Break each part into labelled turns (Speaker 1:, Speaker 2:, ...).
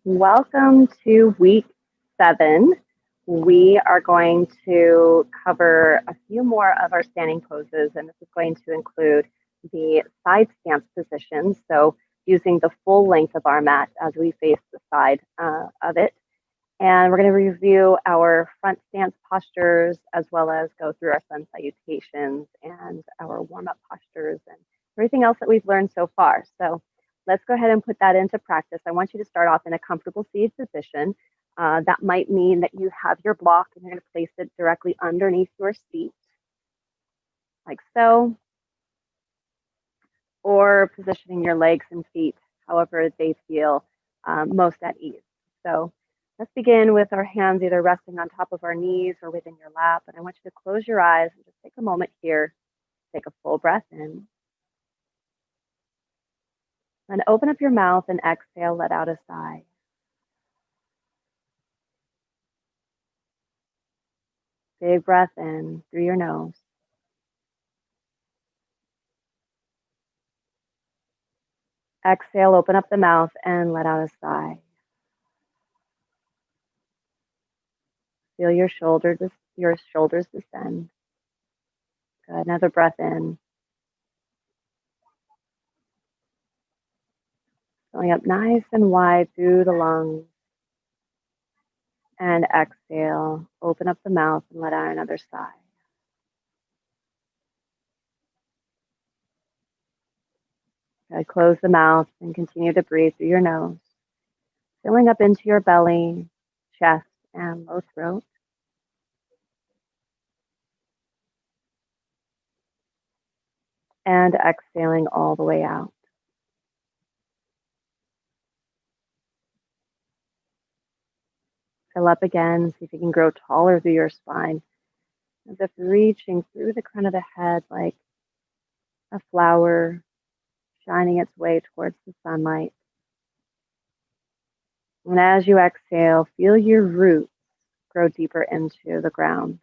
Speaker 1: Welcome to week 7. We are going to cover a few more of our standing poses, and this is going to include the side stance position. So using the full length of our mat as we face the side of it. And we're going to review our front stance postures as well as go through our sun salutations and our warm-up postures and everything else that we've learned so far. So let's go ahead and put that into practice. I want you to start off in a comfortable seated position. That might mean that you have your block and you're going to place it directly underneath your seat, like so, or positioning your legs and feet however they feel most at ease. So let's begin with our hands either resting on top of our knees or within your lap. And I want you to close your eyes and just take a moment here. Take a full breath in. And open up your mouth and exhale, let out a sigh. Big breath in through your nose. Exhale, open up the mouth and let out a sigh. Feel your shoulders descend. Good. Another breath in. Filling up nice and wide through the lungs. And exhale, open up the mouth and let out another sigh. Good. Close the mouth and continue to breathe through your nose, filling up into your belly, chest, and low throat. And exhaling all the way out. Fill up again, see if you can grow taller through your spine, as if reaching through the crown of the head like a flower shining its way towards the sunlight. And as you exhale, feel your roots grow deeper into the ground.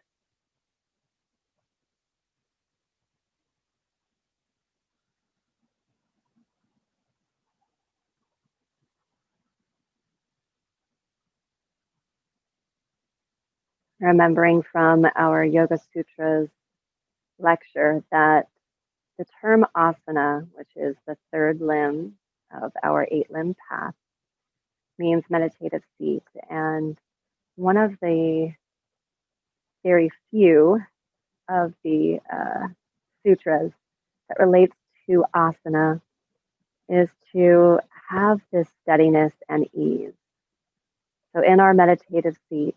Speaker 1: Remembering from our Yoga Sutras lecture that the term asana, which is the third limb of our 8-limb path, means meditative seat. And one of the very few of the sutras that relates to asana is to have this steadiness and ease. So in our meditative seat,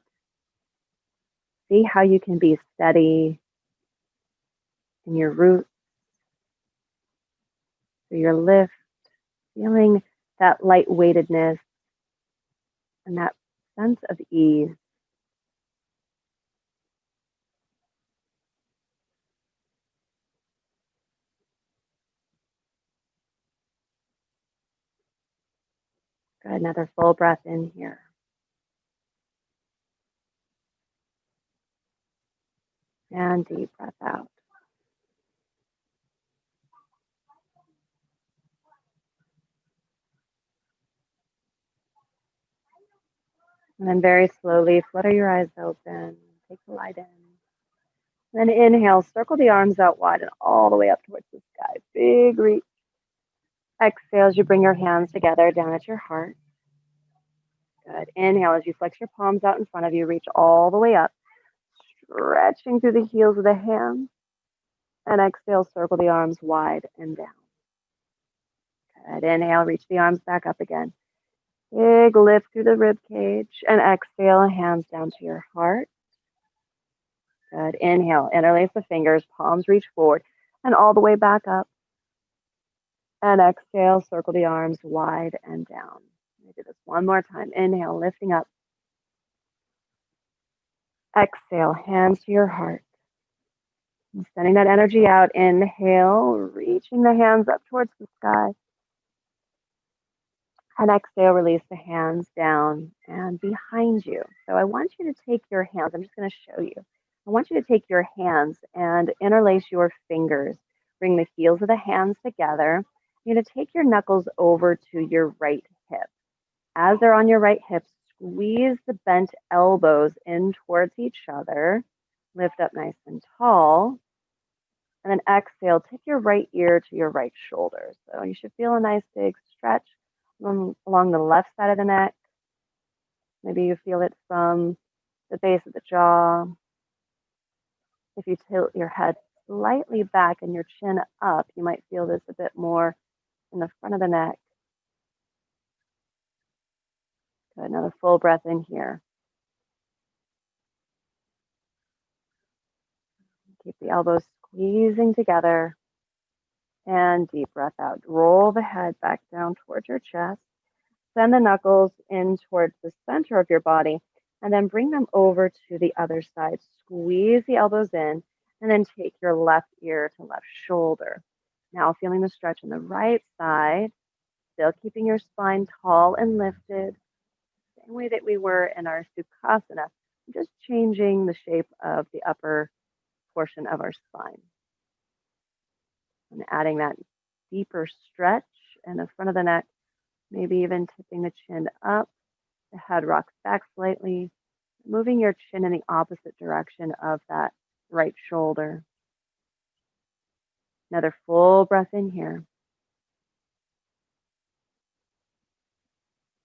Speaker 1: see how you can be steady in your roots, through your lift, feeling that lightweightedness and that sense of ease. Good. Another full breath in here. And deep breath out. And then very slowly flutter your eyes open. Take the light in. Then inhale, circle the arms out wide and all the way up towards the sky. Big reach. Exhale as you bring your hands together down at your heart. Good. Inhale as you flex your palms out in front of you, reach all the way up, stretching through the heels of the hands. And exhale, circle the arms wide and down. Good. Inhale, reach the arms back up again. Big lift through the rib cage. And exhale, hands down to your heart. Good. Inhale, interlace the fingers, palms reach forward and all the way back up. And exhale, circle the arms wide and down. Let me do this one more time. Inhale, lifting up. Exhale, hands to your heart. And sending that energy out. Inhale, reaching the hands up towards the sky. And exhale, release the hands down and behind you. So I want you to take your hands. I'm just going to show you. I want you to take your hands and interlace your fingers. Bring the heels of the hands together. You're going to take your knuckles over to your right hip. As they're on your right hip, squeeze the bent elbows in towards each other. Lift up nice and tall. And then exhale, take your right ear to your right shoulder. So you should feel a nice big stretch along the left side of the neck. Maybe you feel it from the base of the jaw. If you tilt your head slightly back and your chin up, you might feel this a bit more in the front of the neck. Good. Another full breath in here. Keep the elbows squeezing together. And deep breath out. Roll the head back down towards your chest. Send the knuckles in towards the center of your body, and then bring them over to the other side. Squeeze the elbows in, and then take your left ear to left shoulder. Now feeling the stretch on the right side, still keeping your spine tall and lifted, same way that we were in our Sukhasana, just changing the shape of the upper portion of our spine. And adding that deeper stretch in the front of the neck, maybe even tipping the chin up. The head rocks back slightly, moving your chin in the opposite direction of that right shoulder. Another full breath in here.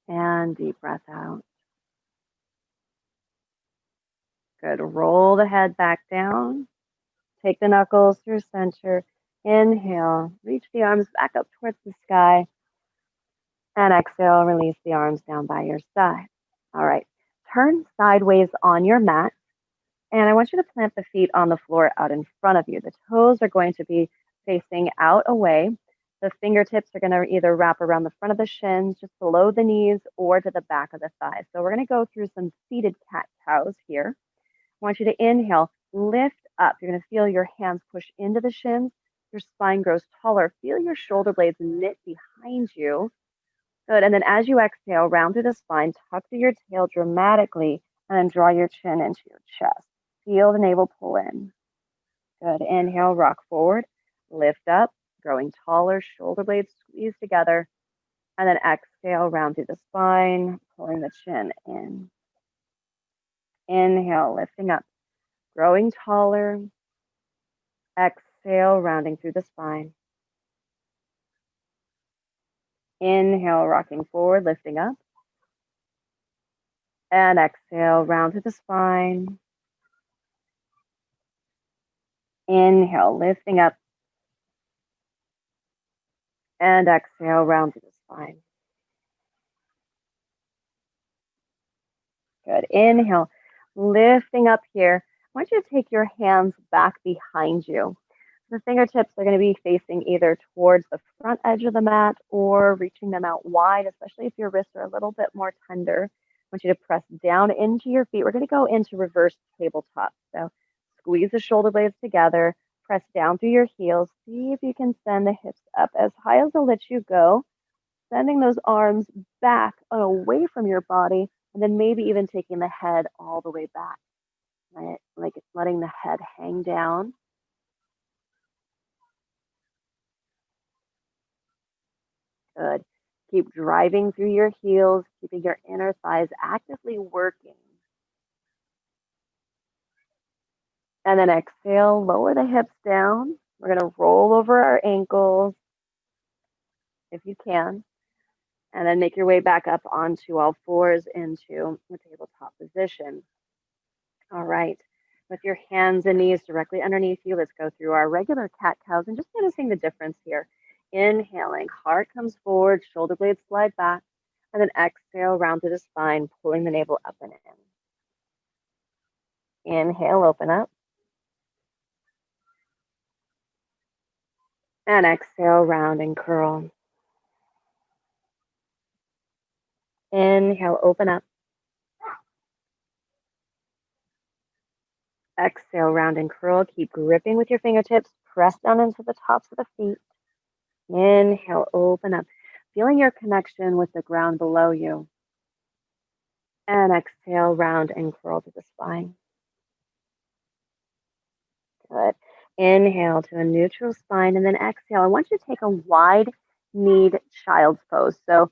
Speaker 1: And deep breath out. Good. Roll the head back down. Take the knuckles through center. Inhale. Reach the arms back up towards the sky. And exhale. Release the arms down by your side. All right. Turn sideways on your mat. And I want you to plant the feet on the floor out in front of you. The toes are going to be facing out away. The fingertips are going to either wrap around the front of the shins, just below the knees, or to the back of the thighs. So we're going to go through some seated cat-cows here. I want you to inhale, lift up. You're going to feel your hands push into the shins. Your spine grows taller. Feel your shoulder blades knit behind you. Good. And then as you exhale, round through the spine, tuck through your tail dramatically, and then draw your chin into your chest. Feel the navel pull in. Good. Inhale, rock forward, lift up, growing taller, shoulder blades squeeze together. And then exhale, round through the spine, pulling the chin in. Inhale, lifting up, growing taller. Exhale, rounding through the spine. Inhale, rocking forward, lifting up. And exhale, round through the spine. Inhale, lifting up. And exhale, round through the spine. Good. Inhale, lifting up here. I want you to take your hands back behind you. The fingertips are going to be facing either towards the front edge of the mat or reaching them out wide, especially if your wrists are a little bit more tender. I want you to press down into your feet. We're going to go into reverse tabletop. So squeeze the shoulder blades together, press down through your heels. See if you can send the hips up as high as they'll let you go, sending those arms back and away from your body, and then maybe even taking the head all the way back, right? Like letting the head hang down. Good. Keep driving through your heels, keeping your inner thighs actively working. And then exhale, lower the hips down. We're going to roll over our ankles if you can. And then make your way back up onto all fours into the tabletop position. All right. With your hands and knees directly underneath you, let's go through our regular cat-cows and just noticing the difference here. Inhaling, heart comes forward, shoulder blades slide back, and then exhale, round through the spine, pulling the navel up and in. Inhale, open up. And exhale, round and curl. Inhale, open up. Exhale, round and curl. Keep gripping with your fingertips. Press down into the tops of the feet. Inhale, open up. Feeling your connection with the ground below you. And exhale, round and curl to the spine. Good. Inhale to a neutral spine, and then exhale. I want you to take a wide-kneed child's pose. So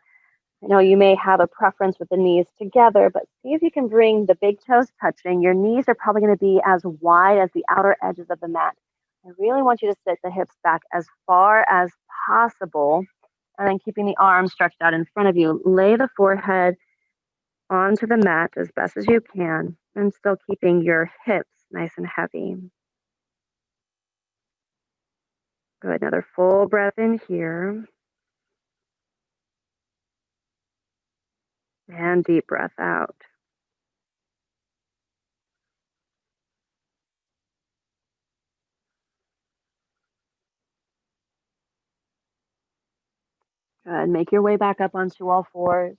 Speaker 1: I know you may have a preference with the knees together, but see if you can bring the big toes touching. Your knees are probably going to be as wide as the outer edges of the mat. I really want you to sit the hips back as far as possible, and then keeping the arms stretched out in front of you. Lay the forehead onto the mat as best as you can, and still keeping your hips nice and heavy. Good. Another full breath in here. And deep breath out. Good. Make your way back up onto all fours.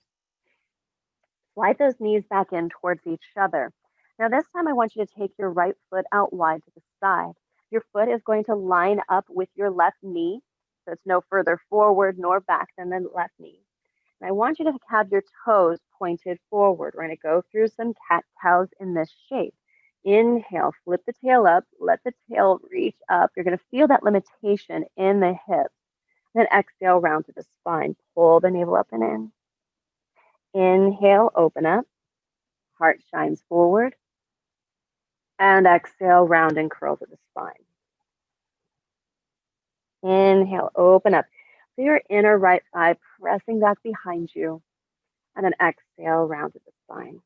Speaker 1: Slide those knees back in towards each other. Now this time I want you to take your right foot out wide to the side. Your foot is going to line up with your left knee, so it's no further forward nor back than the left knee. And I want you to have your toes pointed forward. We're going to go through some cat-cows in this shape. Inhale, flip the tail up, let the tail reach up. You're going to feel that limitation in the hips. Then exhale, round to the spine. Pull the navel up and in. Inhale, open up. Heart shines forward. And exhale, round and curl to the spine. Inhale, open up. Feel your inner right thigh pressing back behind you. And then exhale, round to the spine.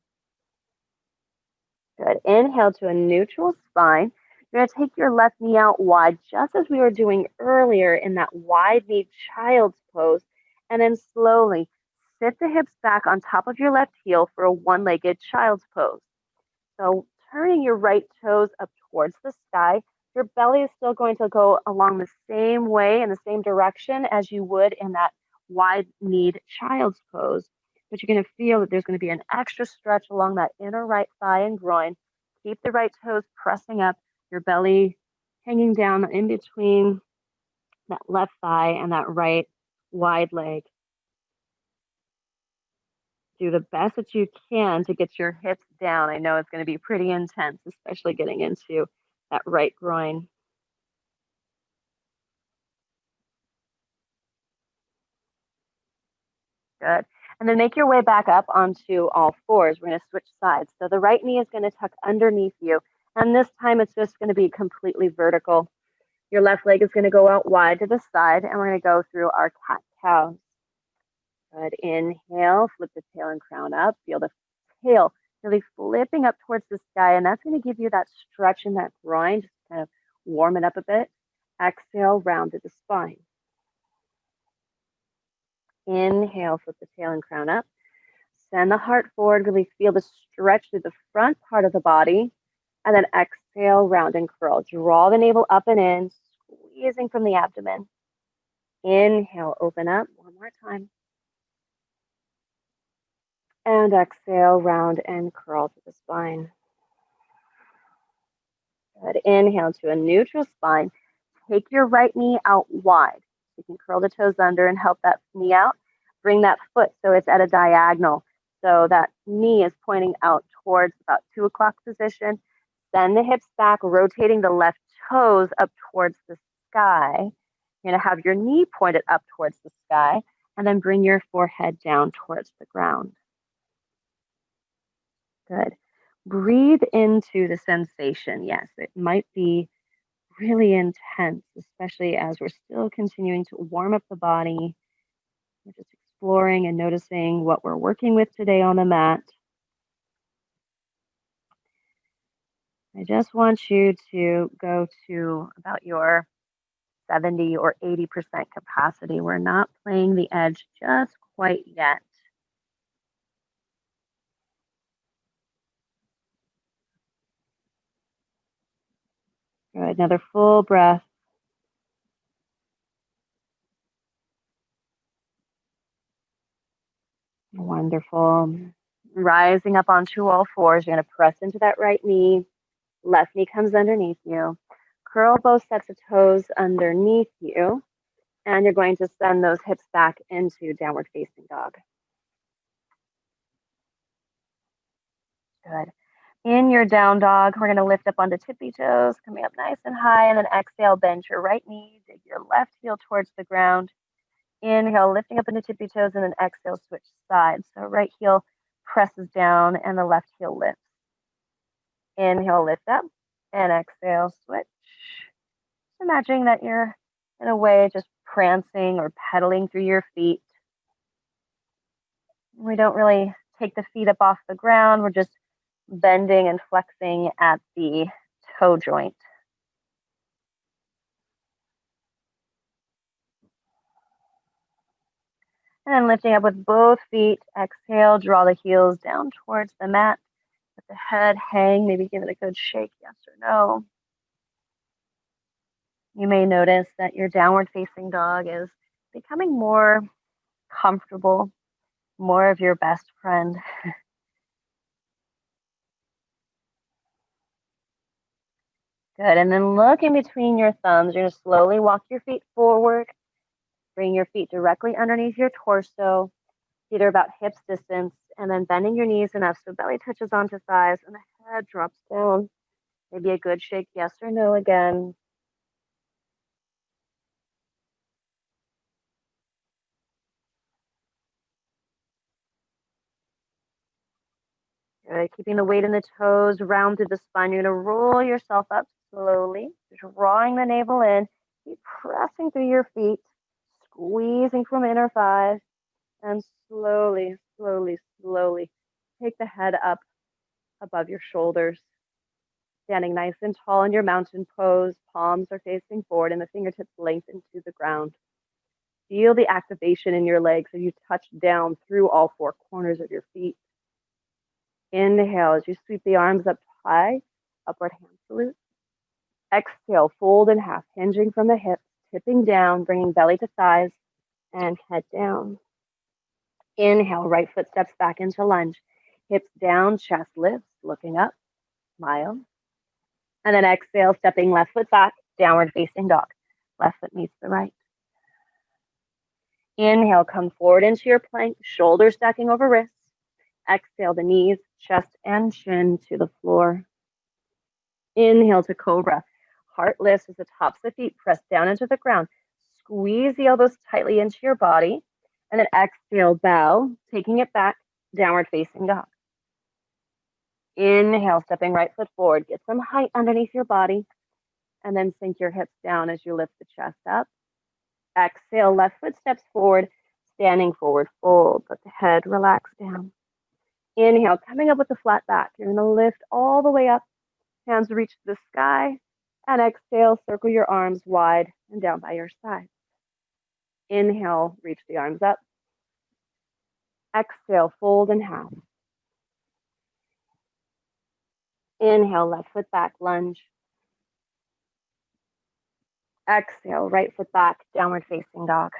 Speaker 1: Good. Inhale to a neutral spine. You're going to take your left knee out wide, just as we were doing earlier in that wide knee child's pose. And then slowly sit the hips back on top of your left heel for a one-legged child's pose. So turning your right toes up towards the sky, your belly is still going to go along the same way in the same direction as you would in that wide-kneed child's pose. But you're going to feel that there's going to be an extra stretch along that inner right thigh and groin. Keep the right toes pressing up, your belly hanging down in between that left thigh and that right wide leg. Do the best that you can to get your hips down. I know it's going to be pretty intense, especially getting into that right groin. Good. And then make your way back up onto all fours. We're going to switch sides. So the right knee is going to tuck underneath you. And this time it's just going to be completely vertical. Your left leg is going to go out wide to the side, and we're going to go through our cat-cow. Good. Inhale, flip the tail and crown up. Feel the tail really flipping up towards the sky, and that's going to give you that stretch in that groin, just kind of warm it up a bit. Exhale, round to the spine. Inhale, flip the tail and crown up. Send the heart forward, really feel the stretch through the front part of the body, and then exhale, round and curl. Draw the navel up and in, squeezing from the abdomen. Inhale, open up. One more time. And exhale, round and curl to the spine. Good. Inhale to a neutral spine. Take your right knee out wide. You can curl the toes under and help that knee out. Bring that foot so it's at a diagonal. So that knee is pointing out towards about 2 o'clock position. Send the hips back, rotating the left toes up towards the sky. You're going to have your knee pointed up towards the sky, and then bring your forehead down towards the ground. Good. Breathe into the sensation. Yes, it might be really intense, especially as we're still continuing to warm up the body. We're just exploring and noticing what we're working with today on the mat. I just want you to go to about your 70 or 80% capacity. We're not playing the edge just quite yet. Good. Another full breath. Wonderful. Rising up onto all fours. You're going to press into that right knee. Left knee comes underneath you. Curl both sets of toes underneath you. And you're going to send those hips back into downward facing dog. Good. In your down dog, we're going to lift up onto tippy toes, coming up nice and high, and then exhale, bend your right knee, dig your left heel towards the ground. Inhale, lifting up into tippy toes, and then exhale, switch sides. So right heel presses down and the left heel lifts. Inhale, lift up, and exhale, switch. Imagining that you're, in a way, just prancing or pedaling through your feet. We don't really take the feet up off the ground. We're just bending and flexing at the toe joint. And then lifting up with both feet. Exhale, draw the heels down towards the mat. Let the head hang. Maybe give it a good shake, yes or no. You may notice that your downward facing dog is becoming more comfortable, more of your best friend. Good. And then look in between your thumbs. You're going to slowly walk your feet forward. Bring your feet directly underneath your torso. Feet are about hips distance. And then bending your knees enough so belly touches onto thighs and the head drops down. Maybe a good shake, yes or no again. Good. Keeping the weight in the toes, round through the spine. You're going to roll yourself up slowly, drawing the navel in. Keep pressing through your feet, squeezing from inner thighs, and slowly, slowly, slowly take the head up above your shoulders. Standing nice and tall in your mountain pose, palms are facing forward and the fingertips lengthen to the ground. Feel the activation in your legs as you touch down through all four corners of your feet. Inhale as you sweep the arms up high, upward hand salute. Exhale, fold in half, hinging from the hips, tipping down, bringing belly to thighs, and head down. Inhale, right foot steps back into lunge. Hips down, chest lifts, looking up, smile. And then exhale, stepping left foot back, downward facing dog. Left foot meets the right. Inhale, come forward into your plank, shoulders stacking over wrists. Exhale, the knees, chest, and chin to the floor. Inhale to cobra. Heart lifts as the tops of the feet press down into the ground. Squeeze the elbows tightly into your body. And then exhale, bow, taking it back, downward facing dog. Inhale, stepping right foot forward. Get some height underneath your body. And then sink your hips down as you lift the chest up. Exhale, left foot steps forward, standing forward fold. Let the head relax down. Inhale, coming up with a flat back. You're going to lift all the way up. Hands reach to the sky. And exhale, circle your arms wide and down by your side. Inhale, reach the arms up. Exhale, fold in half. Inhale, left foot back, lunge. Exhale, right foot back, downward facing dog.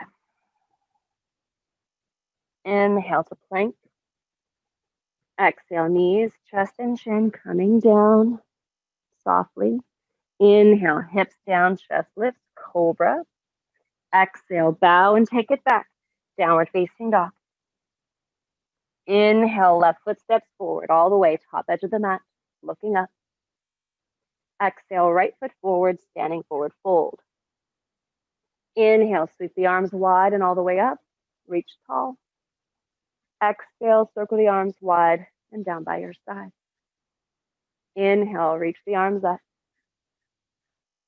Speaker 1: Inhale to plank. Exhale, knees, chest, and chin coming down softly. Inhale, hips down, chest lifts, cobra. Exhale, bow and take it back, downward facing dog. Inhale, left foot steps forward all the way, top edge of the mat, looking up. Exhale, right foot forward, standing forward fold. Inhale, sweep the arms wide and all the way up, reach tall. Exhale, circle the arms wide and down by your side. Inhale, reach the arms up.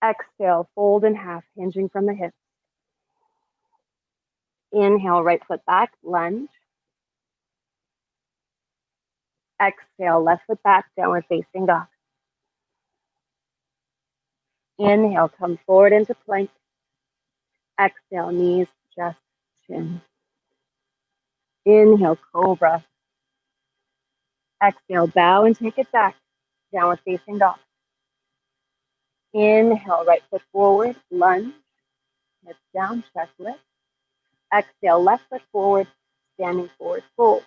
Speaker 1: Exhale, fold in half, hinging from the hips. Inhale, right foot back, lunge. Exhale, left foot back, downward facing dog. Inhale, come forward into plank. Exhale, knees, chest, chin. Inhale, cobra. Exhale, bow and take it back, downward facing dog. Inhale, right foot forward, lunge. Hips down, chest lift. Exhale, left foot forward, standing forward, fold.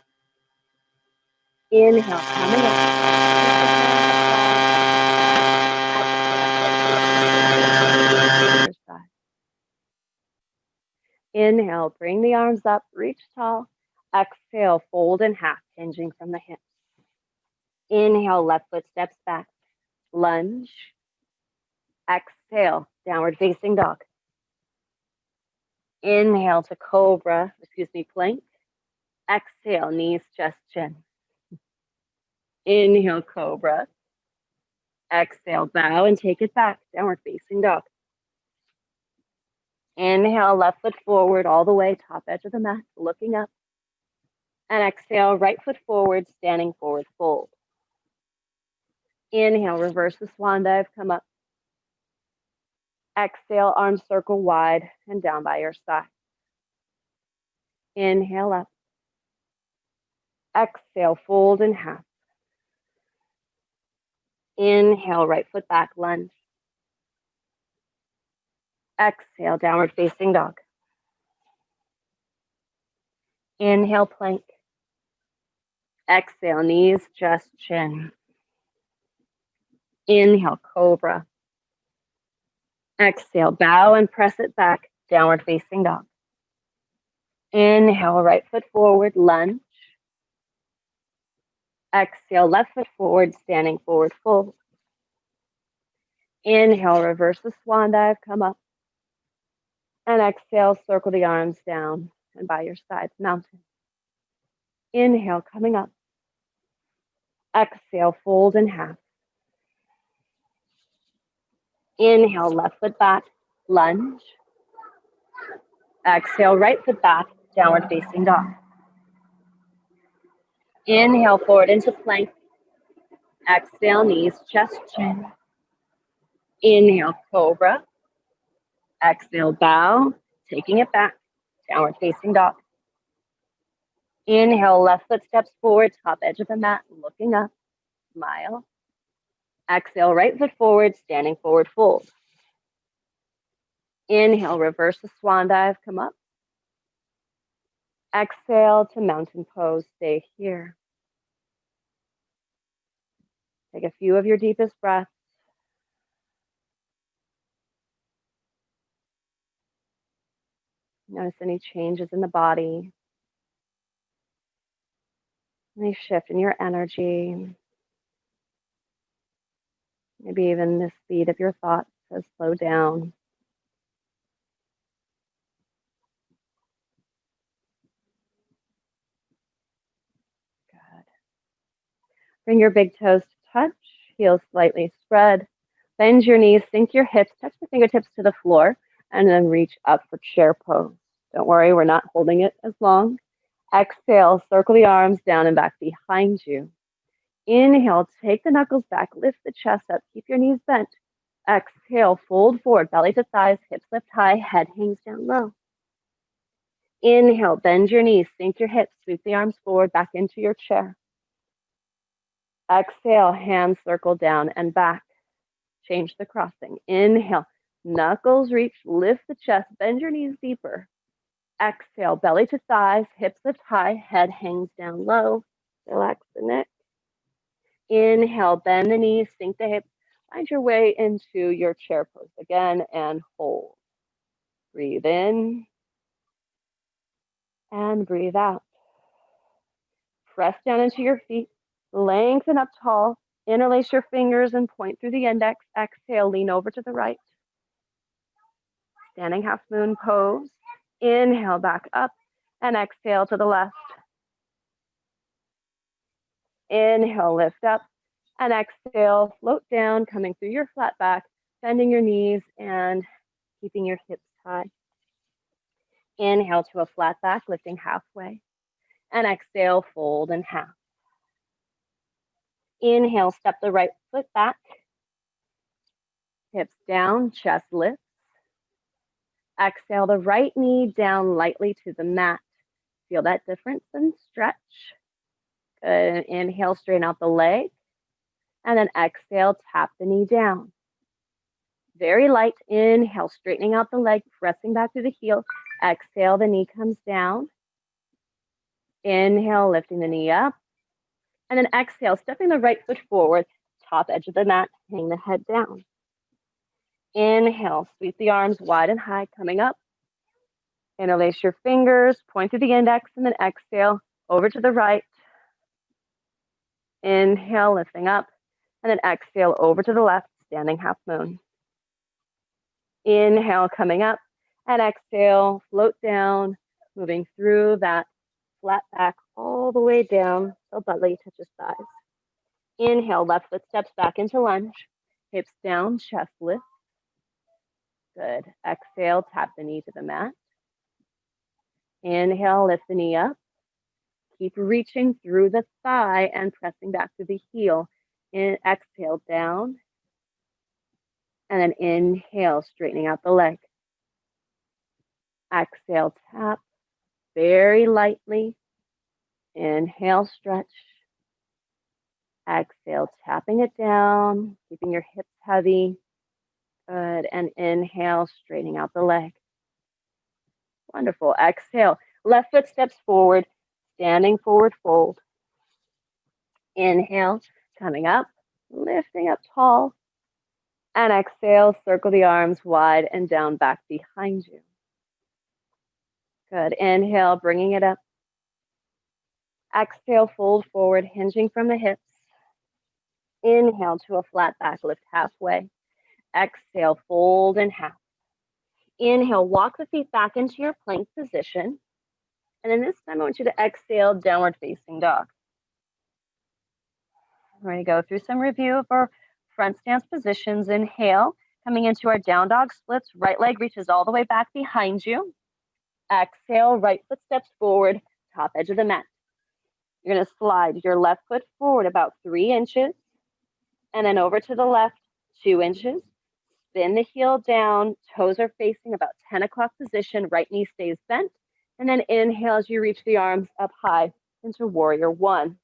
Speaker 1: Inhale, coming up. Inhale, bring the arms up, reach tall. Exhale, fold in half, hinging from the hips. Inhale, left foot steps back, lunge. Exhale, downward facing dog. Inhale to cobra, plank. Exhale, knees, chest, chin. Inhale, cobra. Exhale, bow and take it back, downward facing dog. Inhale, left foot forward all the way, top edge of the mat, looking up. And exhale, right foot forward, standing forward fold. Inhale, reverse the swan dive, come up. Exhale, arms circle wide and down by your side. Inhale up. Exhale, fold in half. Inhale, right foot back, lunge. Exhale, downward facing dog. Inhale, plank. Exhale, knees, chest, chin. Inhale, cobra. Exhale, bow and press it back, downward facing dog. Inhale, right foot forward, lunge. Exhale, left foot forward, standing forward fold. Inhale, reverse the swan dive, come up. And exhale, circle the arms down and by your sides, mountain. Inhale, coming up. Exhale, fold in half. Inhale, left foot back, lunge. Exhale, right foot back, downward facing dog. Inhale, forward into plank. Exhale, knees, chest, chin. Inhale, cobra. Exhale, bow, taking it back, downward facing dog. Inhale, left foot steps forward, top edge of the mat, looking up, smile. Exhale, right foot forward, standing forward fold. Inhale, reverse the swan dive, come up. Exhale to mountain pose, stay here. Take a few of your deepest breaths. Notice any changes in the body, any shift in your energy, maybe even the speed of your thoughts has slowed down. Good. Bring your big toes to touch, heels slightly spread. Bend your knees, sink your hips, touch the fingertips to the floor, and then reach up for chair pose. Don't worry, we're not holding it as long. Exhale, circle the arms down and back behind you. Inhale, take the knuckles back, lift the chest up, keep your knees bent. Exhale, fold forward, belly to thighs, hips lift high, head hangs down low. Inhale, bend your knees, sink your hips, sweep the arms forward, back into your chair. Exhale, hands circle down and back. Change the crossing. Inhale, knuckles reach, lift the chest, bend your knees deeper. Exhale, belly to thighs, hips lift high, head hangs down low. Relax the neck. Inhale, bend the knees, sink the hips, find your way into your chair pose again and hold. Breathe in and breathe out. Press down into your feet, lengthen up tall, interlace your fingers and point through the index. Exhale, lean over to the right. Standing half moon pose. Inhale, back up, and exhale to the left. Inhale, lift up, and exhale, float down, coming through your flat back, bending your knees and keeping your hips high. Inhale to a flat back, lifting halfway, and exhale, fold in half. Inhale, step the right foot back, hips down, chest lifts. Exhale, the right knee down lightly to the mat. Feel that difference and stretch. Good. Inhale, straighten out the leg. And then exhale, tap the knee down. Very light. Inhale, straightening out the leg, pressing back through the heel. Exhale, the knee comes down. Inhale, lifting the knee up. And then exhale, stepping the right foot forward, top edge of the mat, hang the head down. Inhale, sweep the arms wide and high, coming up. Interlace your fingers, point through the index, and then exhale, over to the right. Inhale, lifting up, and then exhale, over to the left, standing half moon. Inhale, coming up, And exhale, float down, moving through that flat back all the way down till belly touches thighs. Inhale, left foot steps back into lunge. Hips down, chest lift. Good. Exhale, tap the knee to the mat. Inhale, lift the knee up. Keep reaching through the thigh and pressing back to the heel. Exhale, down. And then inhale, straightening out the leg. Exhale, tap very lightly. Inhale, stretch. Exhale, tapping it down, keeping your hips heavy. Good. And inhale, straightening out the leg. Wonderful. Exhale, left foot steps forward, standing forward fold. Inhale, coming up, lifting up tall. And exhale, circle the arms wide and down back behind you. Good. Inhale, bringing it up. Exhale, fold forward, hinging from the hips. Inhale to a flat back, lift halfway. Exhale, fold in half. Inhale, walk the feet back into your plank position. And then this time I want you to exhale, downward facing dog. We're going to go through some review of our front stance positions. Inhale, coming into our down dog splits. Right leg reaches all the way back behind you. Exhale, right foot steps forward, top edge of the mat. You're going to slide your left foot forward about 3 inches. And then over to the left, 2 inches. Spin the heel down, toes are facing about 10 o'clock position, right knee stays bent. And then inhale as you reach the arms up high into warrior one.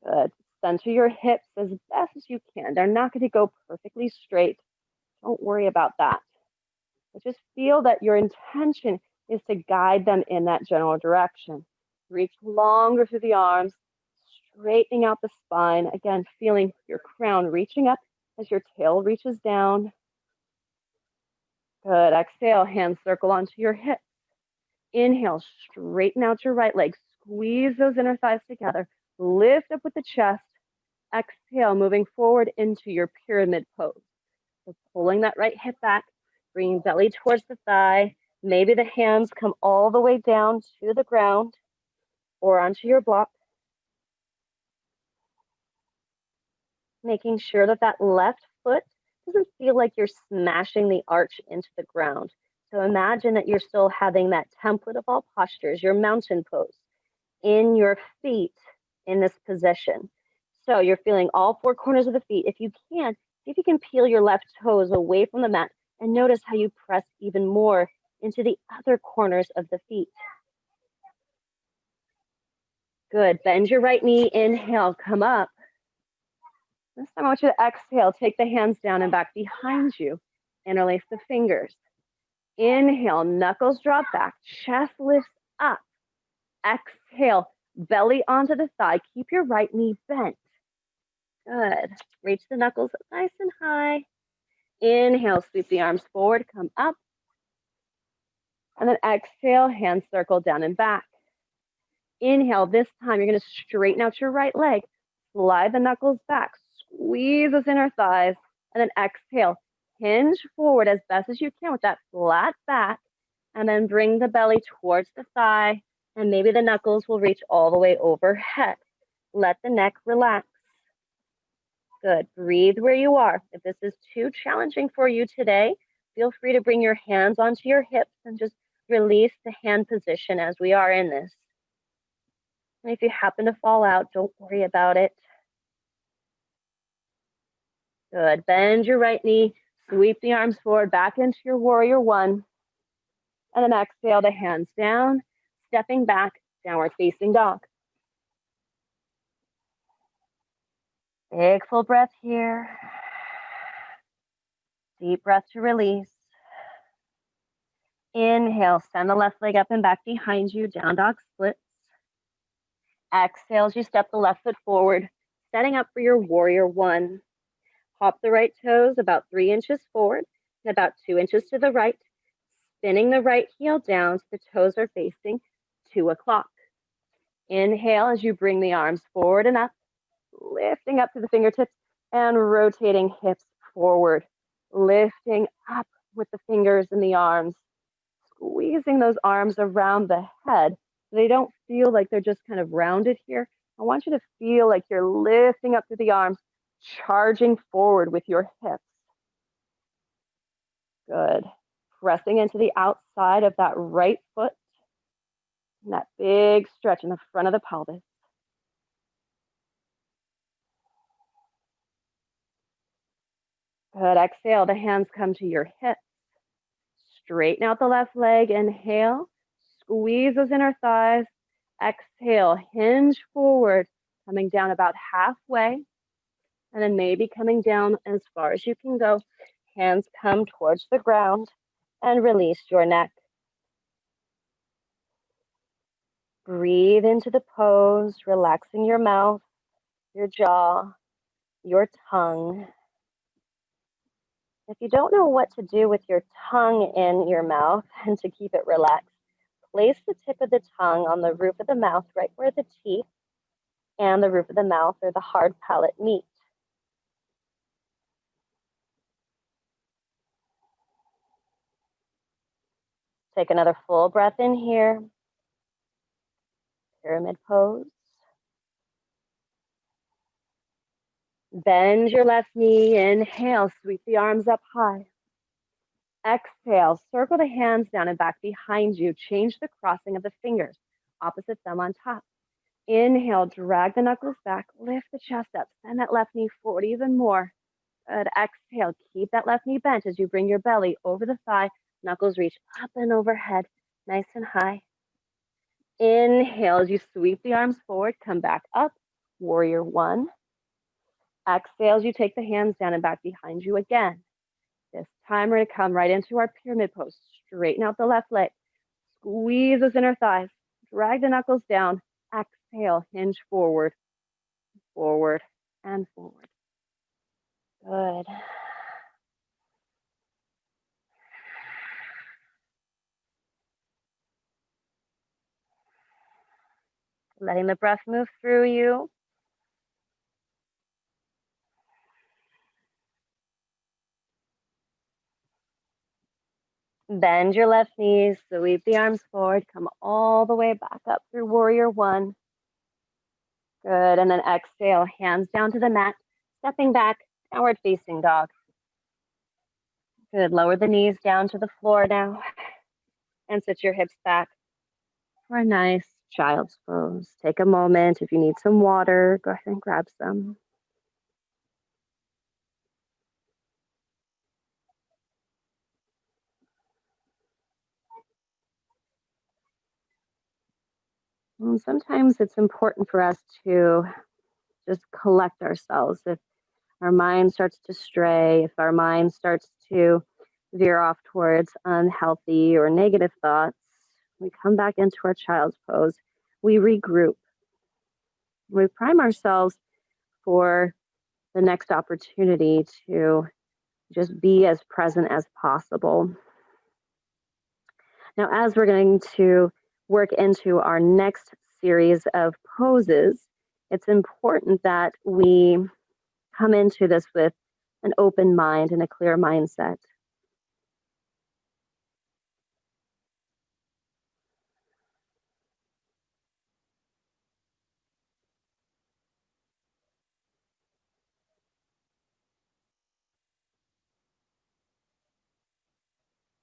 Speaker 1: Good. Center your hips as best as you can. They're not going to go perfectly straight. Don't worry about that. But just feel that your intention is to guide them in that general direction. Reach longer through the arms, straightening out the spine. Again, feeling your crown reaching up as your tail reaches down. Good. Exhale, hands circle onto your hips. Inhale, straighten out your right leg. Squeeze those inner thighs together. Lift up with the chest. Exhale, moving forward into your pyramid pose. So pulling that right hip back, bringing belly towards the thigh. Maybe the hands come all the way down to the ground or onto your block. Making sure that that left foot doesn't feel like you're smashing the arch into the ground. So imagine that you're still having that template of all postures, your mountain pose, in your feet in this position. So you're feeling all 4 corners of the feet. If you can, see if you can peel your left toes away from the mat and notice how you press even more into the other corners of the feet. Good. Bend your right knee. Inhale, come up. This time I want you to exhale. Take the hands down and back behind you. Interlace the fingers. Inhale, knuckles drop back. Chest lifts up. Exhale, belly onto the thigh. Keep your right knee bent. Good. Reach the knuckles up nice and high. Inhale, sweep the arms forward, come up. And then exhale, hands circle down and back. Inhale, this time you're going to straighten out your right leg. Slide the knuckles back. Squeeze those inner thighs. And then exhale, hinge forward as best as you can with that flat back. And then bring the belly towards the thigh. And maybe the knuckles will reach all the way overhead. Let the neck relax. Good. Breathe where you are. If this is too challenging for you today, feel free to bring your hands onto your hips and just release the hand position as we are in this. And if you happen to fall out, don't worry about it. Good. Bend your right knee. Sweep the arms forward back into your warrior one. And then exhale the hands down, stepping back, downward facing dog. Big full breath here. Deep breath to release. Inhale, send the left leg up and back behind you, down dog splits. Exhale as you step the left foot forward, setting up for your warrior one. Hop the right toes about 3 inches forward and about 2 inches to the right, spinning the right heel down so the toes are facing 2 o'clock. Inhale as you bring the arms forward and up, lifting up to the fingertips and rotating hips forward, lifting up, with the fingers and the arms, squeezing those arms around the head so they don't feel like they're just kind of rounded here. I want you to feel like you're lifting up through the arms, charging forward with your hips. Good. Pressing into the outside of that right foot and that big stretch in the front of the pelvis. Good. Exhale, the hands come to your hips. Straighten out the left leg. Inhale. Squeeze those inner thighs. Exhale, hinge forward, coming down about halfway. And then maybe coming down as far as you can go. Hands come towards the ground and release your neck. Breathe into the pose, relaxing your mouth, your jaw, your tongue. If you don't know what to do with your tongue in your mouth and to keep it relaxed, place the tip of the tongue on the roof of the mouth, right where the teeth and the roof of the mouth or the hard palate meet. Take another full breath in here. Pyramid pose. Bend your left knee. Inhale, sweep the arms up high. Exhale, circle the hands down and back behind you. Change the crossing of the fingers, opposite thumb on top. Inhale, drag the knuckles back, lift the chest up, send that left knee forward even more. Good. Exhale, keep that left knee bent as you bring your belly over the thigh, knuckles reach up and overhead, nice and high. Inhale, as you sweep the arms forward, come back up, warrior one. Exhale, as you take the hands down and back behind you again. This time we're going to come right into our pyramid pose. Straighten out the left leg. Squeeze those inner thighs. Drag the knuckles down. Exhale, hinge forward, forward, and forward. Good. Letting the breath move through you. Bend your left knees, sweep the arms forward, come all the way back up through warrior one. Good, and then exhale, hands down to the mat, stepping back, downward facing dog. Good, lower the knees down to the floor now, and sit your hips back for a nice child's pose. Take a moment, if you need some water, go ahead and grab some. And sometimes it's important for us to just collect ourselves. If our mind starts to stray, if our mind starts to veer off towards unhealthy or negative thoughts, we come back into our child's pose. We regroup. We prime ourselves for the next opportunity to just be as present as possible. Now, as we're going to work into our next series of poses, it's important that we come into this with an open mind and a clear mindset.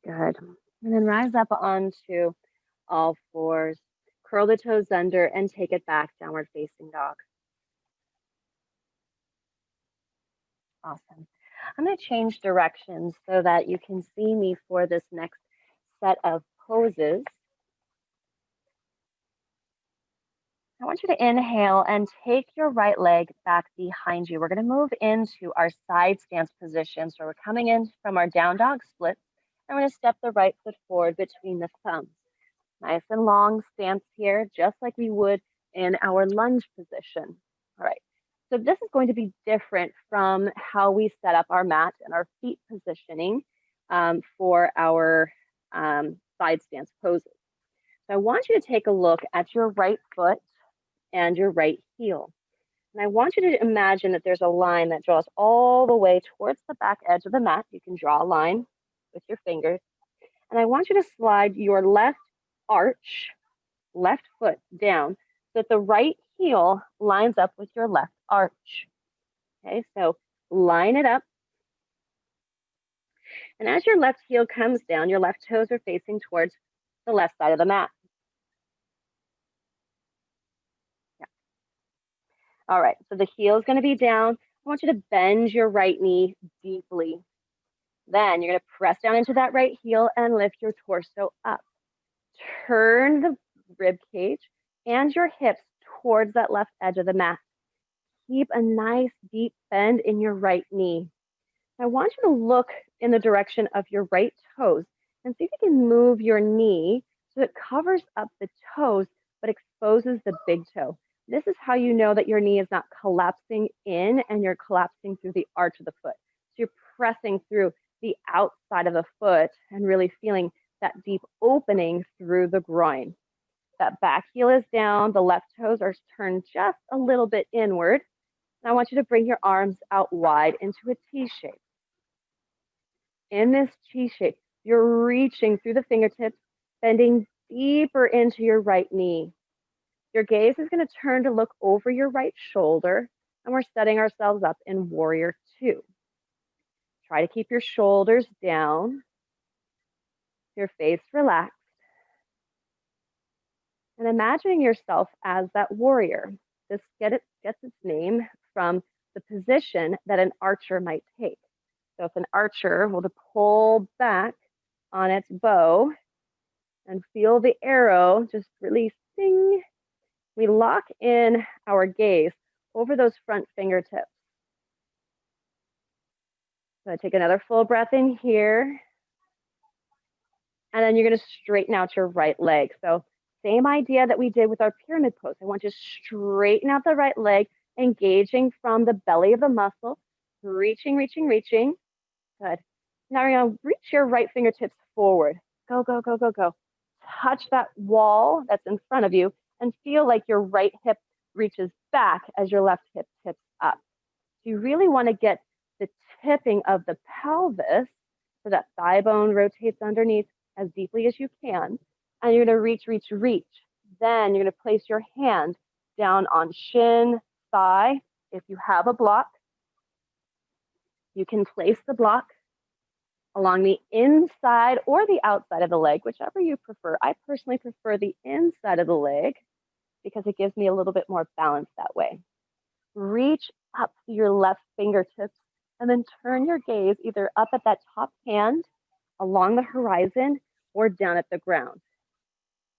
Speaker 1: Good. And then rise up onto all fours. Curl the toes under and take it back, downward facing dog. Awesome. I'm going to change directions so that you can see me for this next set of poses. I want you to inhale and take your right leg back behind you. We're going to move into our side stance position. So we're coming in from our down dog split, and we're going to step the right foot forward between the thumbs. Nice and long stance here, just like we would in our lunge position. All right. So this is going to be different from how we set up our mat and our feet positioning for our side stance poses. So I want you to take a look at your right foot and your right heel. And I want you to imagine that there's a line that draws all the way towards the back edge of the mat. You can draw a line. with your fingers. And I want you to slide your left arch, left foot down so that the right heel lines up with your left arch. Okay, so line it up. And as your left heel comes down, your left toes are facing towards the left side of the mat. Yeah. All right, so the heel is going to be down. I want you to bend your right knee deeply. Then you're going to press down into that right heel and lift your torso up. Turn the rib cage and your hips towards that left edge of the mat. Keep a nice deep bend in your right knee. I want you to look in the direction of your right toes and see if you can move your knee so it covers up the toes but exposes the big toe. This is how you know that your knee is not collapsing in and you're collapsing through the arch of the foot. So you're pressing through the outside of the foot and really feeling that deep opening through the groin. That back heel is down, the left toes are turned just a little bit inward. And I want you to bring your arms out wide into a T shape. In this T shape, you're reaching through the fingertips, bending deeper into your right knee. Your gaze is going to turn to look over your right shoulder, and we're setting ourselves up in Warrior Two. Try to keep your shoulders down, your face relaxed, and imagining yourself as that warrior. This gets its name from the position that an archer might take. So if an archer were to pull back on its bow and feel the arrow just release, ding, we lock in our gaze over those front fingertips. So take another full breath in here. And then you're going to straighten out your right leg. So same idea that we did with our pyramid pose. I want you to straighten out the right leg, engaging from the belly of the muscle, reaching, reaching, reaching. Good. Now you're going to reach your right fingertips forward. Go, go, go, go, go. Touch that wall that's in front of you and feel like your right hip reaches back as your left hip tips up. So you really want to get the tipping of the pelvis so that thigh bone rotates underneath as deeply as you can. And you're going to reach, reach, reach. Then you're going to place your hand down on shin, thigh. If you have a block, you can place the block along the inside or the outside of the leg, whichever you prefer. I personally prefer the inside of the leg because it gives me a little bit more balance that way. Reach up to your left fingertips and then turn your gaze either up at that top hand, along the horizon, or down at the ground.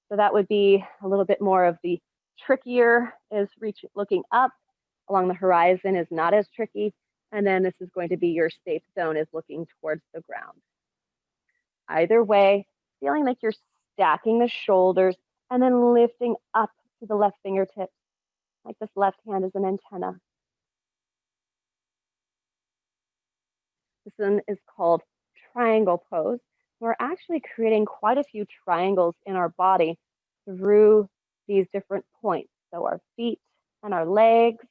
Speaker 1: So that would be a little bit more of the trickier is looking up. Along the horizon is not as tricky. And then this is going to be your safe zone is looking towards the ground. Either way, feeling like you're stacking the shoulders and then lifting up to the left fingertips, like this left hand is an antenna. This one is called triangle pose. We're actually creating quite a few triangles in our body through these different points. So our feet and our legs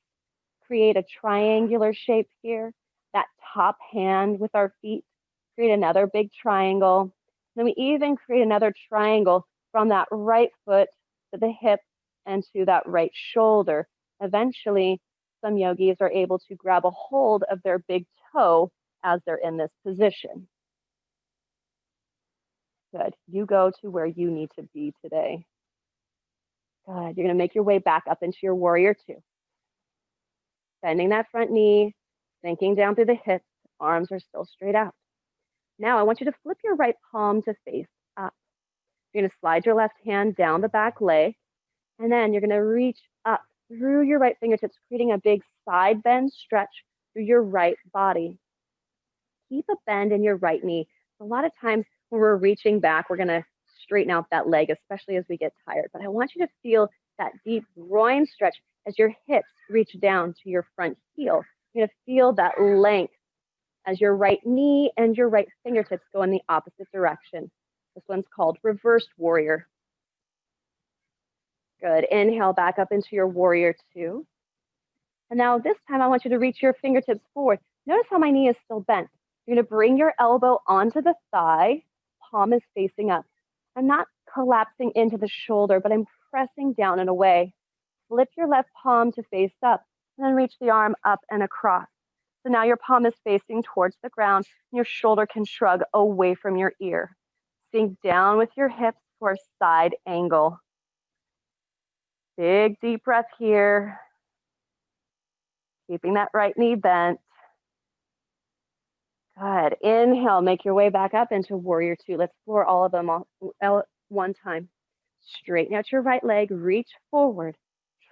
Speaker 1: create a triangular shape here. That top hand with our feet create another big triangle. Then we even create another triangle from that right foot to the hip and to that right shoulder. Eventually, some yogis are able to grab a hold of their big toe as they're in this position. Good. You go to where you need to be today. Good. You're going to make your way back up into your Warrior Two. Bending that front knee, sinking down through the hips, arms are still straight out. Now I want you to flip your right palm to face up. You're going to slide your left hand down the back leg, and then you're going to reach up through your right fingertips, creating a big side bend stretch through your right body. Keep a bend in your right knee. A lot of times when we're reaching back, we're going to straighten out that leg, especially as we get tired. But I want you to feel that deep groin stretch as your hips reach down to your front heel. You're going to feel that length as your right knee and your right fingertips go in the opposite direction. This one's called reversed warrior. Good. Inhale back up into your Warrior Two. And now this time I want you to reach your fingertips forward. Notice how my knee is still bent. You're You're going to bring your elbow onto the thigh, palm is facing up. I'm not collapsing into the shoulder, but I'm pressing down and away. Flip your left palm to face up, and then reach the arm up and across. So now your palm is facing towards the ground, and your shoulder can shrug away from your ear. Sink down with your hips for a side angle. Big deep breath here. Keeping that right knee bent. Good. Inhale, make your way back up into warrior two. Let's explore all of them all at one time. Straighten out your right leg, reach forward,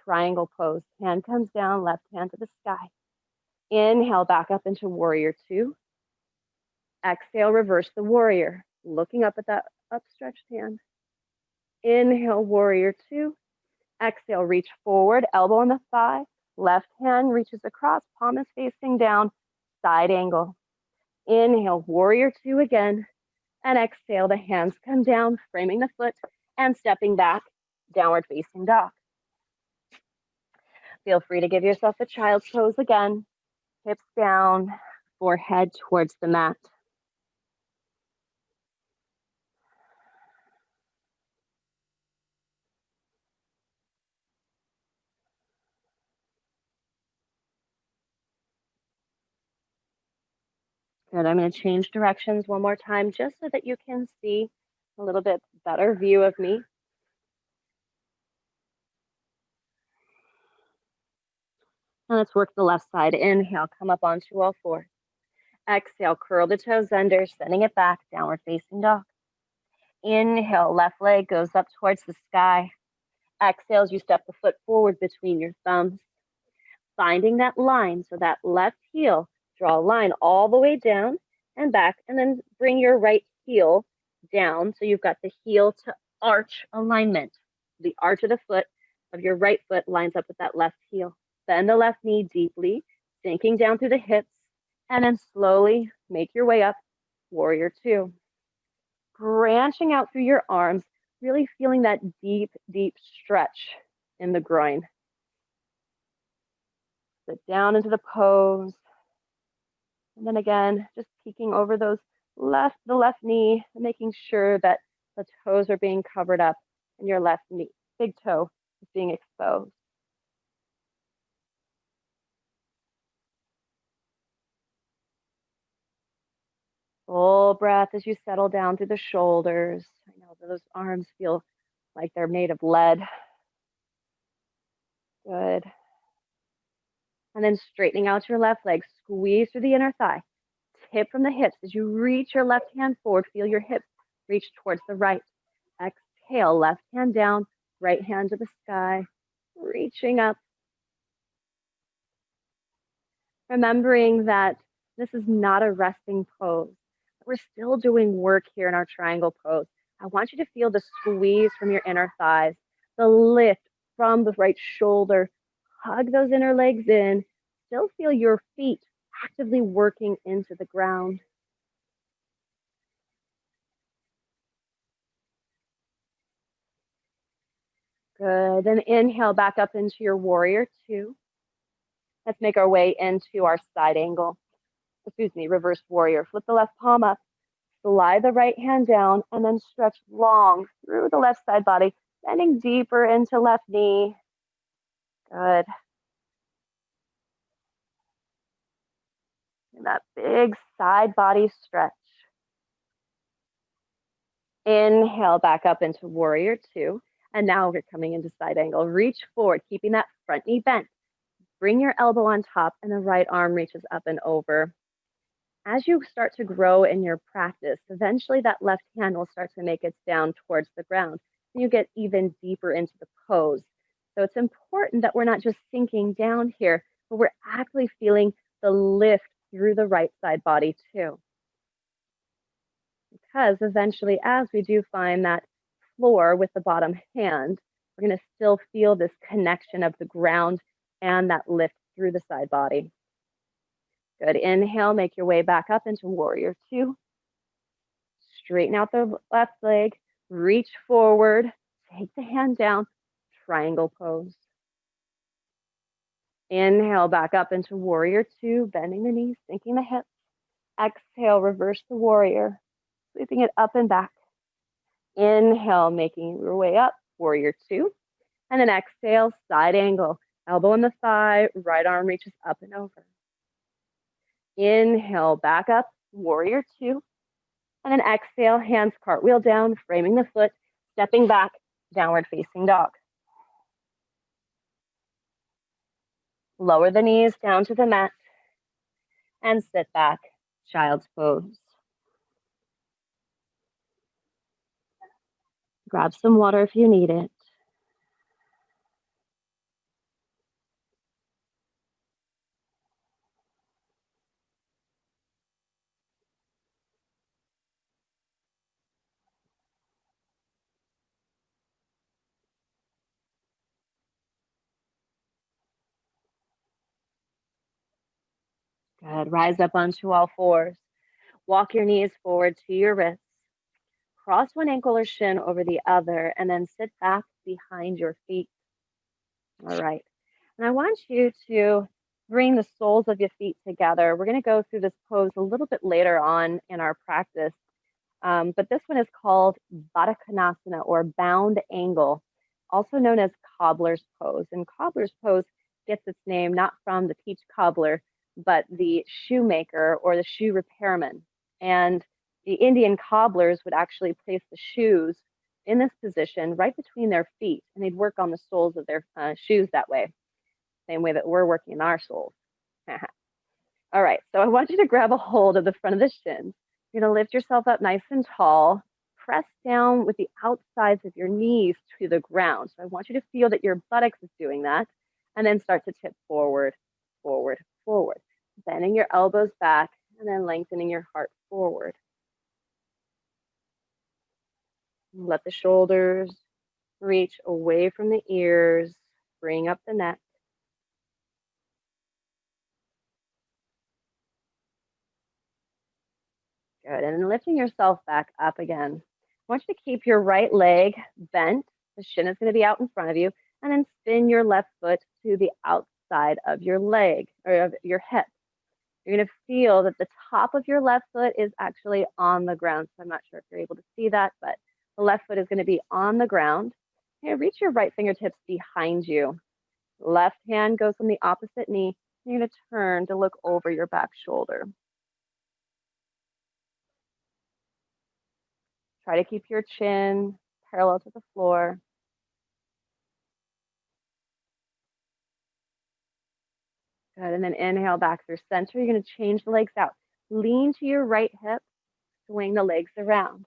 Speaker 1: triangle pose. Hand comes down, left hand to the sky. Inhale, back up into warrior two. Exhale, reverse the warrior, looking up at that upstretched hand. Inhale, warrior two. Exhale, reach forward, elbow on the thigh. Left hand reaches across, palm is facing down, side angle. Inhale, warrior two again. And exhale, the hands come down, framing the foot and stepping back, downward facing dog. Feel free to give yourself a child's pose again. Hips down, forehead towards the mat. Good. I'm going to change directions one more time just so that you can see a little bit better view of me. And let's work the left side. Inhale, come up onto all fours. Exhale, curl the toes under, sending it back, downward facing dog. Inhale, left leg goes up towards the sky. Exhale as you step the foot forward between your thumbs. Finding that line, so that left heel, draw a line all the way down and back, and then bring your right heel down so you've got the heel to arch alignment. The arch of the foot of your right foot lines up with that left heel. Bend the left knee deeply, sinking down through the hips, and then slowly make your way up, warrior two. Branching out through your arms, really feeling that deep, deep stretch in the groin. Sit down into the pose. And then again, just peeking over the left knee, and making sure that the toes are being covered up and your left knee, big toe, is being exposed. Full breath as you settle down through the shoulders. I know those arms feel like they're made of lead. Good. And then straightening out your left leg, squeeze through the inner thigh. Tip from the hips as you reach your left hand forward, feel your hips reach towards the right. Exhale, left hand down, right hand to the sky, reaching up. Remembering that this is not a resting pose. We're still doing work here in our triangle pose. I want you to feel the squeeze from your inner thighs, the lift from the right shoulder. Hug those inner legs in. Still feel your feet actively working into the ground. Good. Then inhale back up into your warrior two. Let's make our way into our side angle. Reverse warrior. Flip the left palm up, slide the right hand down, and then stretch long through the left side body, bending deeper into left knee. Good. And that big side body stretch. Inhale back up into warrior two. And now we're coming into side angle. Reach forward, keeping that front knee bent. Bring your elbow on top and the right arm reaches up and over. As you start to grow in your practice, eventually that left hand will start to make its down towards the ground. And you get even deeper into the pose. So it's important that we're not just sinking down here, but we're actually feeling the lift through the right side body too. Because eventually, as we do find that floor with the bottom hand, we're going to still feel this connection of the ground and that lift through the side body. Good. Inhale, make your way back up into warrior two. Straighten out the left leg, reach forward, take the hand down, triangle pose. Inhale back up into warrior two, bending the knees, sinking the hips. Exhale, reverse the warrior, sweeping it up and back. Inhale, making your way up, warrior two. And then exhale, side angle, elbow in the thigh, right arm reaches up and over. Inhale, back up, warrior two. And then exhale, hands cartwheel down, framing the foot, stepping back, downward facing dog. Lower the knees down to the mat and sit back, child's pose. Grab some water if you need it. Good. Rise up onto all fours. Walk your knees forward to your wrists. Cross one ankle or shin over the other, and then sit back behind your feet. All right. And I want you to bring the soles of your feet together. We're going to go through this pose a little bit later on in our practice. But this one is called Baddha Konasana, or bound angle, also known as cobbler's pose. And cobbler's pose gets its name not from the peach cobbler, but the shoemaker or the shoe repairman. And the Indian cobblers would actually place the shoes in this position right between their feet, and they'd work on the soles of their shoes that way, same way that we're working in our soles. All right, so I want you to grab a hold of the front of the shins. You're going to lift yourself up nice and tall. Press down with the outsides of your knees to the ground. So I want you to feel that your buttocks is doing that, and then start to tip forward, forward, forward. Bending your elbows back, and then lengthening your heart forward. Let the shoulders reach away from the ears. Bring up the neck. Good. And then lifting yourself back up again. I want you to keep your right leg bent. The shin is going to be out in front of you. And then spin your left foot to the outside of your leg, or of your hip. You're going to feel that the top of your left foot is actually on the ground. So I'm not sure if you're able to see that, but the left foot is going to be on the ground. You're going to reach your right fingertips behind you. Left hand goes on the opposite knee. You're going to turn to look over your back shoulder. Try to keep your chin parallel to the floor. Good, and then inhale back through center. You're going to change the legs out. Lean to your right hip, swing the legs around.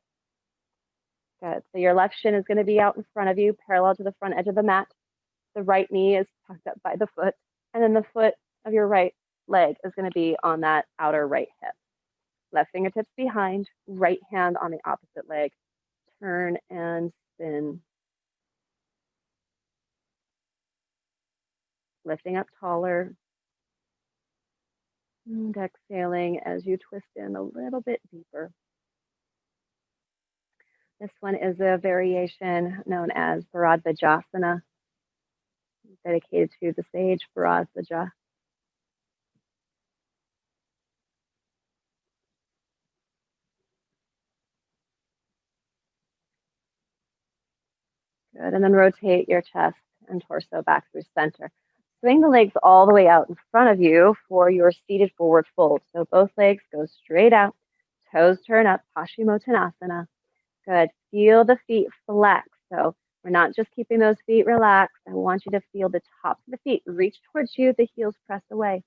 Speaker 1: Good, so your left shin is going to be out in front of you, parallel to the front edge of the mat. The right knee is tucked up by the foot, and then the foot of your right leg is going to be on that outer right hip. Left fingertips behind, right hand on the opposite leg. Turn and spin. Lifting up taller. And exhaling as you twist in a little bit deeper. This one is a variation known as Bharadvajasana, dedicated to the sage Bharadvaja. Good, and then rotate your chest and torso back through center. Swing the legs all the way out in front of you for your seated forward fold. So both legs go straight out, toes turn up, Paschimottanasana. Good, feel the feet flex. So we're not just keeping those feet relaxed. I want you to feel the tops of the feet reach towards you, the heels press away.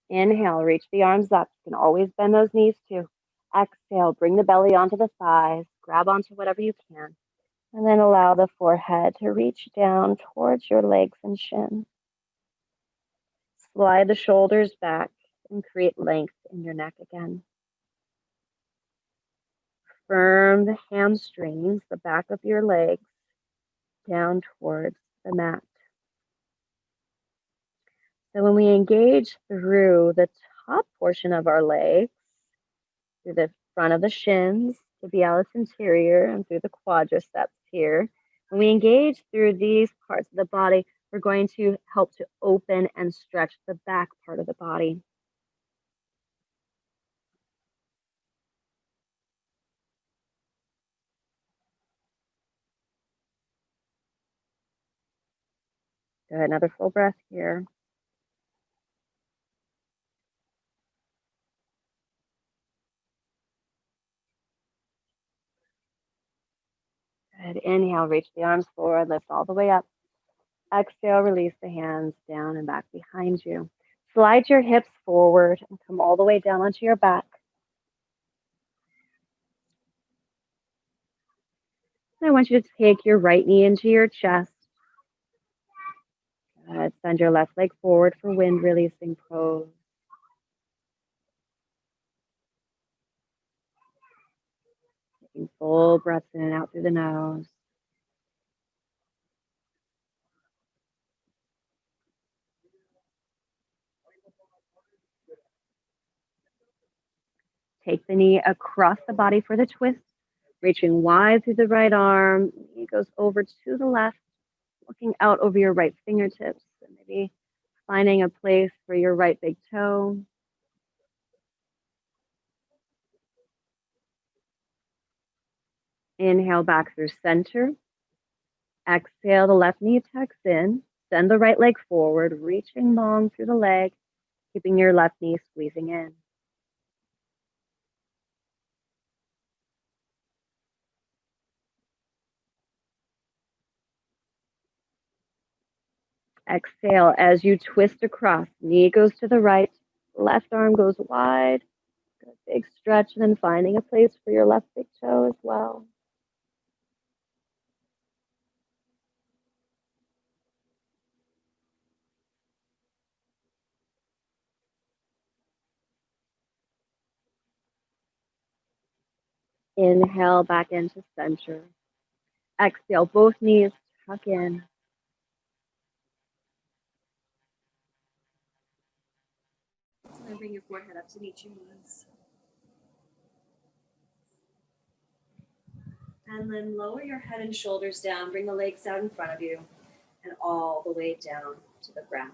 Speaker 1: Inhale, reach the arms up. You can always bend those knees too. Exhale, bring the belly onto the thighs, grab onto whatever you can. And then allow the forehead to reach down towards your legs and shins. Slide the shoulders back and create length in your neck again. Firm the hamstrings, the back of your legs, down towards the mat. So when we engage through the top portion of our legs, through the front of the shins, the tibialis anterior, and through the quadriceps here, when we engage through these parts of the body, we're going to help to open and stretch the back part of the body. Good. Another full breath here. Good. Inhale, reach the arms forward, lift all the way up. Exhale, release the hands down and back behind you. Slide your hips forward and come all the way down onto your back. And I want you to take your right knee into your chest. Good. Send your left leg forward for wind releasing pose. Taking full breaths in and out through the nose. Take the knee across the body for the twist, reaching wide through the right arm. Knee goes over to the left, looking out over your right fingertips, and maybe finding a place for your right big toe. Inhale back through center. Exhale, the left knee tucks in. Send the right leg forward, reaching long through the leg, keeping your left knee squeezing in. Exhale as you twist across. Knee goes to the right, left arm goes wide. Good big stretch, and then finding a place for your left big toe as well. Inhale back into center. Exhale, both knees tuck in. And bring your forehead up to meet your knees. And then lower your head and shoulders down. Bring the legs out in front of you and all the way down to the ground.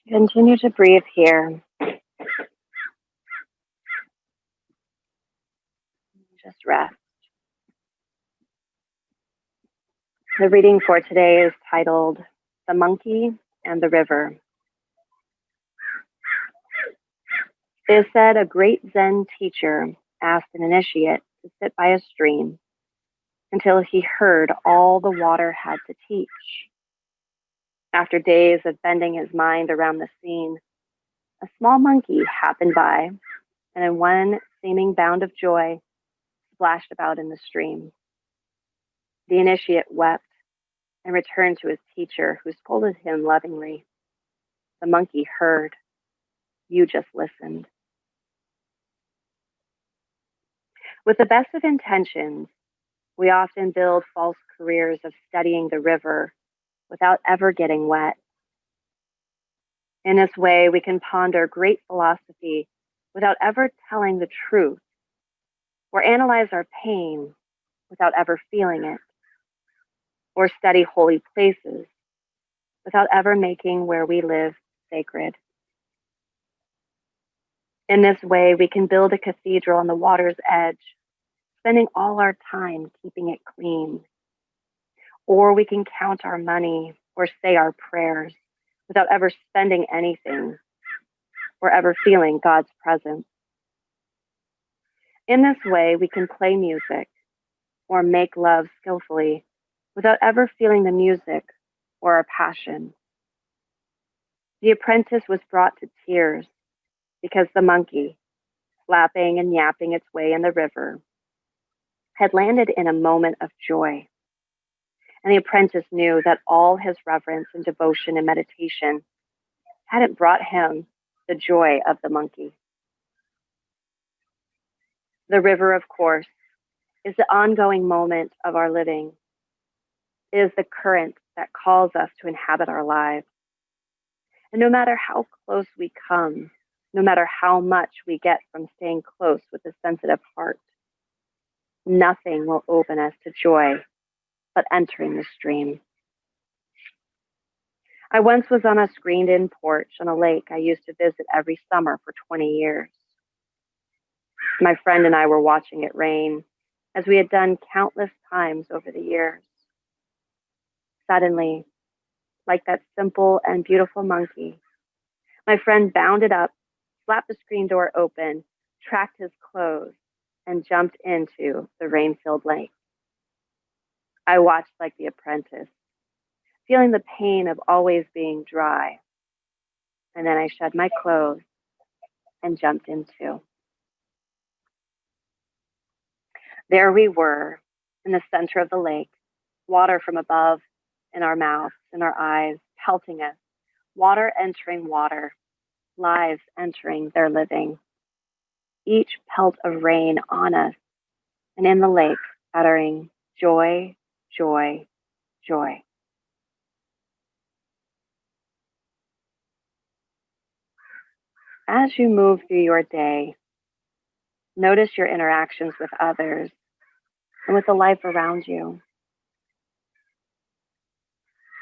Speaker 1: Continue to breathe here. Just rest. The reading for today is titled The Monkey and the River. It is said a great Zen teacher asked an initiate to sit by a stream. until he heard all the water had to teach. After days of bending his mind around the scene, a small monkey happened by, and in one seeming bound of joy, splashed about in the stream. The initiate wept and returned to his teacher, who scolded him lovingly. The monkey heard. You just listened. With the best of intentions, we often build false careers of studying the river without ever getting wet. In this way, we can ponder great philosophy without ever telling the truth, or analyze our pain without ever feeling it, or study holy places without ever making where we live sacred. In this way, we can build a cathedral on the water's edge, spending all our time keeping it clean. Or we can count our money or say our prayers without ever spending anything or ever feeling God's presence. In this way, we can play music or make love skillfully without ever feeling the music or our passion. The apprentice was brought to tears because the monkey, flapping and yapping its way in the river, had landed in a moment of joy. And the apprentice knew that all his reverence and devotion and meditation hadn't brought him the joy of the monkey. The river, of course, is the ongoing moment of our living. It is the current that calls us to inhabit our lives. And no matter how close we come, no matter how much we get from staying close with a sensitive heart, nothing will open us to joy but entering the stream. I once was on a screened-in porch on a lake I used to visit every summer for 20 years. My friend and I were watching it rain, as we had done countless times over the years. Suddenly, like that simple and beautiful monkey, my friend bounded up, slapped the screen door open, tracked his clothes, and jumped into the rain-filled lake. I watched like the apprentice, feeling the pain of always being dry. And then I shed my clothes and jumped in too. There we were, in the center of the lake, water from above in our mouths, in our eyes, pelting us, water entering water, lives entering their living. Each pelt of rain on us and in the lake, uttering joy, joy, joy. As you move through your day, notice your interactions with others and with the life around you.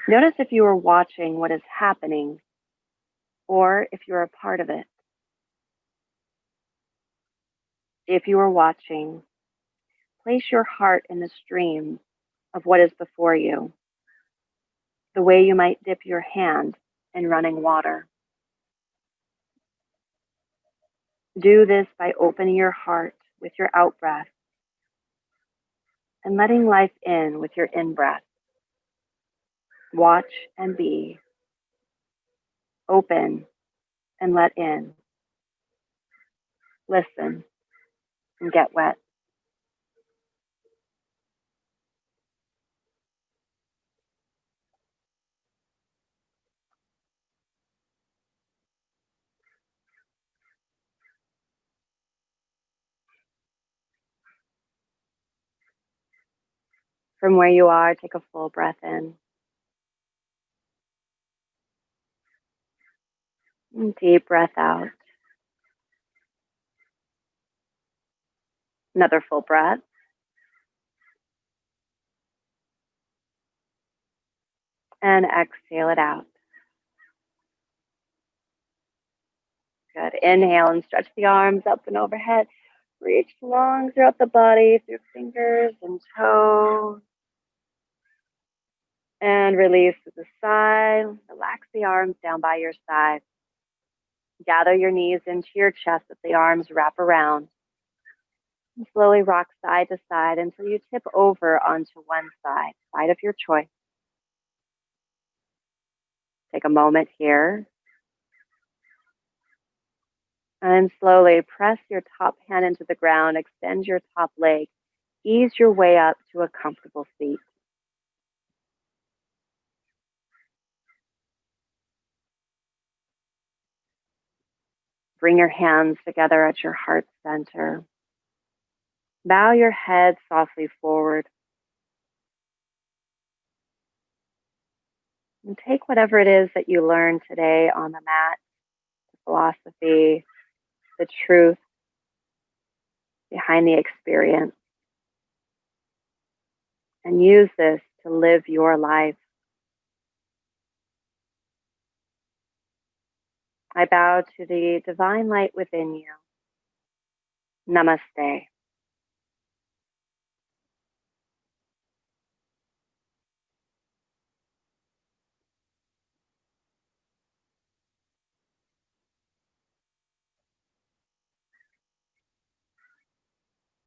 Speaker 1: Notice if you are watching what is happening or if you're a part of it. If you are watching, place your heart in the stream of what is before you, the way you might dip your hand in running water. Do this by opening your heart with your out-breath and letting life in with your in-breath. Watch and be. Open and let in. Listen and get wet. From where you are, take a full breath in. And deep breath out. Another full breath. And exhale it out. Good. Inhale and stretch the arms up and overhead. Reach long throughout the body, through fingers and toes. And release to the side. Relax the arms down by your side. Gather your knees into your chest as the arms wrap around. And slowly rock side to side until you tip over onto one side, side of your choice. Take a moment here. And then slowly press your top hand into the ground, extend your top leg, ease your way up to a comfortable seat. Bring your hands together at your heart center. Bow your head softly forward. And take whatever it is that you learned today on the mat, the philosophy, the truth behind the experience, and use this to live your life. I bow to the divine light within you. Namaste.